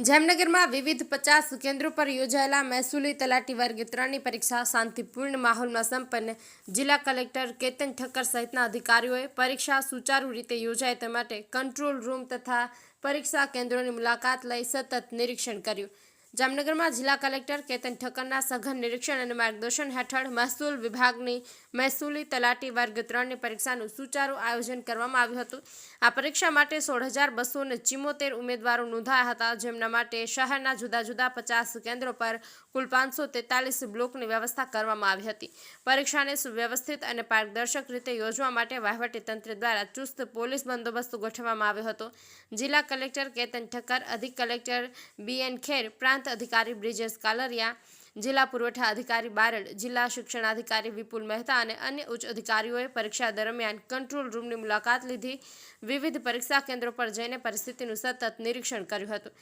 જામનગરમાં વિવિધ 50 કેન્દ્રો પર યોજાયેલા મહેસૂલી તલાટી વર્ગ 3ની પરીક્ષા શાંતિપૂર્ણ માહોલમાં સંપન્ન। જિલ્લા કલેક્ટર કેતન ઠક્કર સહિતના અધિકારીઓએ પરીક્ષા સુચારુ રીતે યોજાય તે માટે કંટ્રોલ રૂમ તથા પરીક્ષા કેન્દ્રોની મુલાકાત લઈ સતત નિરીક્ષણ કર્યું। જામનગરમાં જિલ્લા કલેક્ટર કેતન ઠક્કરના સઘન નિરીક્ષણ અને માર્ગદર્શન હેઠળ મહેસૂલ વિભાગની મહેસૂલી તલાટી વર્ગ 3ની પરીક્ષાનું સુચારુ આયોજન કરવામાં આવ્યું હતું। આ પરીક્ષા માટે 16,274 ઉમેદવારો નોંધાયા હતા, જેમના માટે શહેરના જુદા જુદા 50 કેન્દ્રો પર કુલ 543 બ્લોકની વ્યવસ્થા કરવામાં આવી હતી। પરીક્ષાને સુવ્યવસ્થિત અને પારદર્શક રીતે યોજવા માટે વહીવટીતંત્ર દ્વારા ચુસ્ત પોલીસ બંદોબસ્ત ગોઠવવામાં આવ્યો હતો। જિલ્લા કલેક્ટર કેતન ઠક્કર, અધિક કલેક્ટર BN ખેર, પ્રાંત અધિકારી બ્રિજેશ કાલરિયા, જિલ્લા પુરવઠા અધિકારી બારડ, જિલ્લા શિક્ષણાધિકારી વિપુલ મહેતા અને અન્ય ઉચ્ચ અધિકારીઓએ પરીક્ષા દરમિયાન કંટ્રોલ રૂમની મુલાકાત લીધી, વિવિધ પરીક્ષા કેન્દ્રો પર જઈને પરિસ્થિતિનું સતત નિરીક્ષણ કર્યું હતું।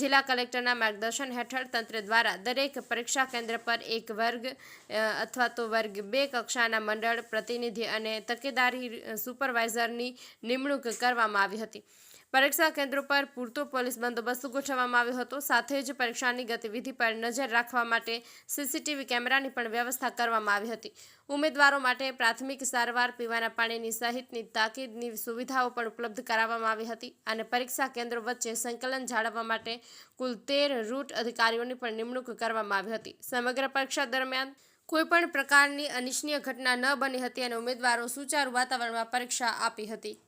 જિલ્લા કલેક્ટરના માર્ગદર્શન હેઠળ તંત્ર દ્વારા દરેક પરીક્ષા કેન્દ્ર પર એક વર્ગ અથવા તો વર્ગ 2 કક્ષાના મંડળ પ્રતિનિધિ અને તકેદારી સુપરવાઇઝરની નિમણૂક કરવામાં આવી હતી। પરીક્ષા કેન્દ્રો પર પૂરતો પોલીસ બંદોબસ્ત ગોઠવવામાં આવ્યો હતો। સાથે જ પરીક્ષાની ગતિવિધિ પર નજર રાખવા માટે CCTV કેમેરાની પણ વ્યવસ્થા કરવામાં આવી હતી। ઉમેદવારો માટે પ્રાથમિક સારવાર, પીવાના પાણીની સહિતની તાકીદની સુવિધાઓ પણ ઉપલબ્ધ કરાવવામાં આવી હતી અને પરીક્ષા કેન્દ્રો વચ્ચે સંકલન જાળવવા માટે કુલ 13 રૂટ અધિકારીઓની પણ નિમણૂક કરવામાં આવી હતી। સમગ્ર પરીક્ષા દરમિયાન કોઈપણ પ્રકારની અનિચ્છનીય ઘટના ન બની હતી અને ઉમેદવારો સુચારુ વાતાવરણમાં પરીક્ષા આપી હતી।